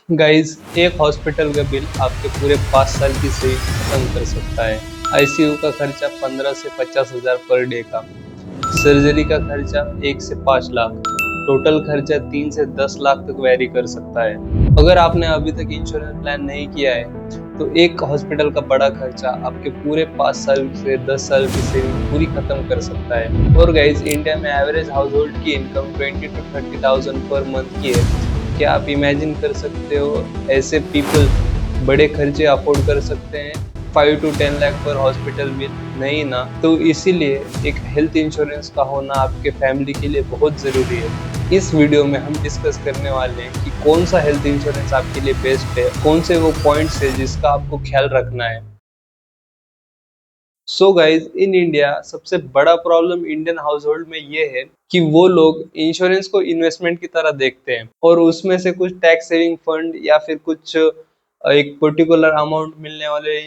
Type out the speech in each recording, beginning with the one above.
Guys, एक hospital का bill आपके पूरे 5 साल की सेविंग खत्म कर सकता है। आईसीयू का खर्चा 15 से 50 हजार पर डे का, सर्जरी का खर्चा 1 से 5 लाख, टोटल खर्चा 3 से 10 लाख तक वैरी कर सकता है। अगर आपने अभी तक इंश्योरेंस प्लान नहीं किया है तो एक हॉस्पिटल का बड़ा खर्चा आपके पूरे 5 साल से 10 साल की सेविंग पूरी खत्म कर सकता है। और गाइस, इंडिया में एवरेज हाउस होल्ड की इनकम 20 to 30,000 पर मंथ की है। क्या आप इमेजिन कर सकते हो ऐसे पीपल बड़े खर्चे अफोर्ड कर सकते हैं? 5 to 10 लाख पर हॉस्पिटल बिल नहीं ना। तो इसीलिए एक हेल्थ इंश्योरेंस का होना आपके फैमिली के लिए बहुत ज़रूरी है। इस वीडियो में हम डिस्कस करने वाले हैं कि कौन सा हेल्थ इंश्योरेंस आपके लिए बेस्ट है, कौन से वो पॉइंट्स है जिसका आपको ख्याल रखना है। सो गाइज, इन इंडिया सबसे बड़ा प्रॉब्लम इंडियन हाउस होल्ड में ये है कि वो लोग इंश्योरेंस को इन्वेस्टमेंट की तरह देखते हैं और उसमें से कुछ टैक्स सेविंग फंड या फिर कुछ एक पर्टिकुलर अमाउंट मिलने वाले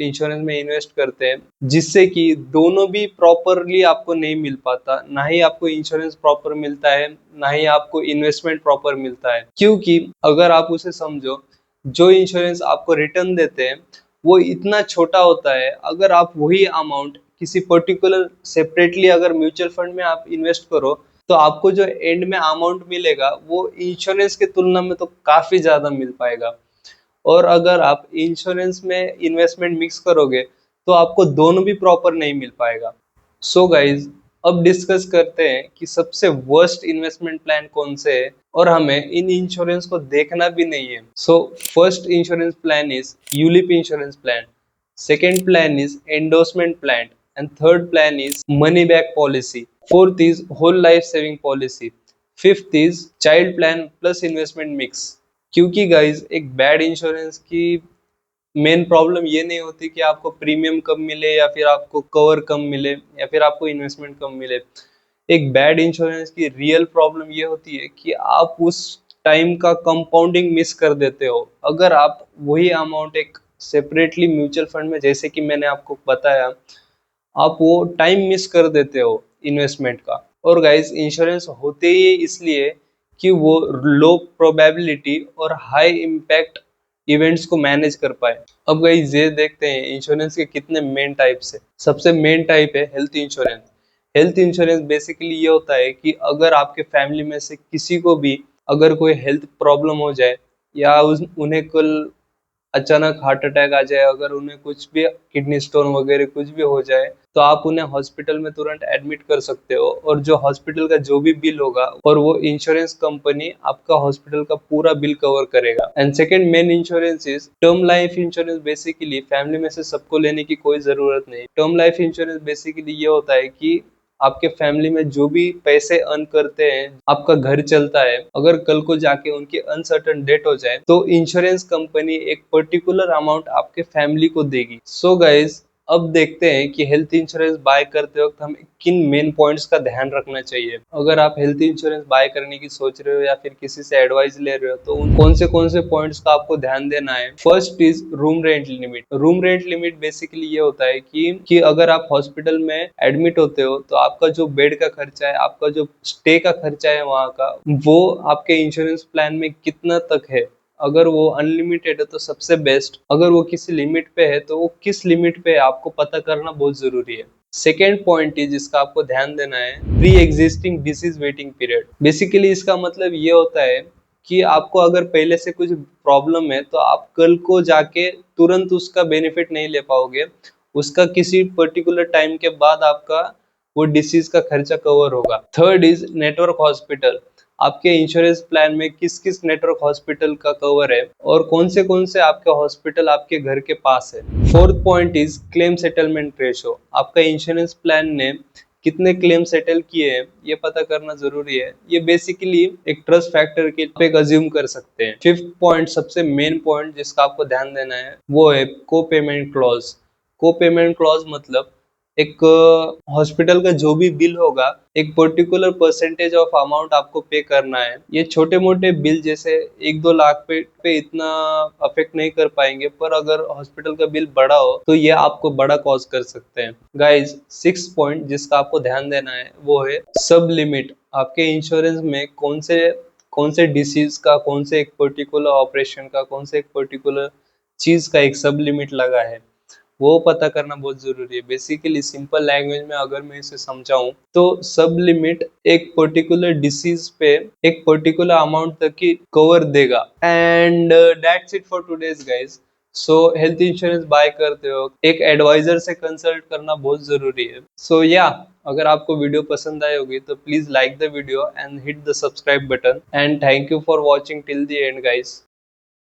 इंश्योरेंस में इन्वेस्ट करते हैं, जिससे कि दोनों भी प्रॉपरली आपको नहीं मिल पाता। ना ही आपको इंश्योरेंस प्रॉपर मिलता है, ना ही आपको इन्वेस्टमेंट प्रॉपर मिलता है। क्योंकि अगर आप उसे समझो, जो इंश्योरेंस आपको रिटर्न देते हैं वो इतना छोटा होता है। अगर आप वही अमाउंट किसी पर्टिकुलर सेपरेटली अगर म्यूचुअल फंड में आप इन्वेस्ट करो तो आपको जो एंड में अमाउंट मिलेगा वो इंश्योरेंस की तुलना में तो काफी ज्यादा मिल पाएगा। और अगर आप इंश्योरेंस में इन्वेस्टमेंट मिक्स करोगे तो आपको दोनों भी प्रॉपर नहीं मिल पाएगा। सो गाइज, अब डिस्कस करते हैं कि सबसे वर्स्ट इन्वेस्टमेंट प्लान कौन से है और हमें इन इंश्योरेंस को देखना भी नहीं है। So first insurance plan is ULIP insurance plan, second plan is endorsement plan, and third plan is money back policy, fourth is whole life saving policy, fifth is child plan plus investment mix. क्योंकि guys, एक bad insurance की main problem ये नहीं होती कि आपको premium कम मिले या फिर आपको कवर कम मिले या फिर आपको इन्वेस्टमेंट कम मिले। एक बैड इंश्योरेंस की रियल प्रॉब्लम ये होती है कि आप उस टाइम का कंपाउंडिंग मिस कर देते हो। अगर आप वही अमाउंट एक सेपरेटली म्यूचुअल फंड में, जैसे कि मैंने आपको बताया, आप वो टाइम मिस कर देते हो इन्वेस्टमेंट का। और गाइस, इंश्योरेंस होते ही इसलिए कि वो लो प्रोबेबिलिटी और हाई इम्पैक्ट इवेंट्स को मैनेज कर पाए। अब गाइस, ये देखते हैं इंश्योरेंस के कितने मेन टाइप्स है। सबसे मेन टाइप है health insurance. Health insurance basically ये होता है कि अगर आपके फैमिली में से किसी को भी अगर कोई हेल्थ प्रॉब्लम हो जाए या उन्हें कल अचानक हार्ट अटैक आ जाए, अगर उन्हें कुछ भी किडनी स्टोन वगैरह कुछ भी हो जाए तो आप उन्हें हॉस्पिटल में तुरंत एडमिट कर सकते हो और जो हॉस्पिटल का जो भी बिल होगा और वो इंश्योरेंस कंपनी आपका हॉस्पिटल का पूरा बिल कवर करेगा। And second main insurance is term life insurance. Basically family में से सबको लेने की कोई जरूरत नहीं। टर्म लाइफ इंश्योरेंस बेसिकली ये होता है कि आपके फैमिली में जो भी पैसे अर्न करते हैं, आपका घर चलता है, अगर कल को जाके उनकी अनसर्टन डेथ हो जाए तो इंश्योरेंस कंपनी एक पर्टिकुलर अमाउंट आपके फैमिली को देगी। सो गाइज, अब देखते हैं कि हेल्थ इंश्योरेंस बाय करते वक्त हमें किन मेन पॉइंट्स का ध्यान रखना चाहिए। अगर आप हेल्थ इंश्योरेंस बाय करने की सोच रहे हो या फिर किसी से एडवाइस ले रहे हो तो उन कौन से पॉइंट्स का आपको ध्यान देना है। First is room rent limit. Room rent limit basically ये होता है कि अगर आप हॉस्पिटल में एडमिट होते हो तो आपका जो बेड का खर्चा है, आपका जो स्टे का खर्चा है वहाँ का, वो आपके इंश्योरेंस प्लान में कितना तक है। अगर वो अनलिमिटेड है तो सबसे बेस्ट, अगर वो किसी लिमिट पे है तो वो किस लिमिट पे है आपको पता करना बहुत जरूरी है। सेकेंड पॉइंट है जिसका आपको ध्यान देना है, pre existing disease waiting period. Basically इसका मतलब ये होता है कि आपको अगर पहले से कुछ प्रॉब्लम है तो आप कल को जाके तुरंत उसका बेनिफिट नहीं ले पाओगे। उसका किसी पर्टिकुलर टाइम के बाद आपका वो डिसीज का खर्चा कवर होगा। Third is network hospital. आपके इंश्योरेंस प्लान में किस किस नेटवर्क हॉस्पिटल का कवर है और कौन से आपके हॉस्पिटल आपके घर के पास है। Fourth point is claim settlement ratio. आपका इंश्योरेंस प्लान ने कितने क्लेम सेटल किए हैं ये पता करना जरूरी है। ये बेसिकली एक ट्रस्ट फैक्टर के पे अज्यूम कर सकते हैं। फिफ्थ पॉइंट, सबसे मेन पॉइंट जिसका आपको ध्यान देना है, वो है को पेमेंट क्लॉज। को पेमेंट क्लॉज मतलब एक हॉस्पिटल का जो भी बिल होगा एक पर्टिकुलर परसेंटेज ऑफ अमाउंट आपको पे करना है। ये छोटे मोटे बिल जैसे 1-2 लाख पे इतना अफेक्ट नहीं कर पाएंगे, पर अगर हॉस्पिटल का बिल बड़ा हो तो ये आपको बड़ा कॉज कर सकते हैं। गाइज, सिक्स पॉइंट जिसका आपको ध्यान देना है वो है सब लिमिट। आपके इंश्योरेंस में कौन से डिसीज का, कौन से एक पर्टिकुलर ऑपरेशन का, कौन से एक पर्टिकुलर चीज का एक सब लिमिट लगा है, वो पता करना बहुत जरूरी है। बेसिकली सिंपल लैंग्वेज में अगर मैं इसे समझाऊं तो सब लिमिट एक पर्टिकुलर डिसीज पे एक पर्टिकुलर अमाउंट तक की कवर देगा। And that's it for today's guys. So health insurance buy करते हो एक एडवाइजर से कंसल्ट करना बहुत जरूरी है। सो या अगर आपको वीडियो पसंद आई होगी तो please like the video and hit the subscribe button, and thank you for watching till the end guys.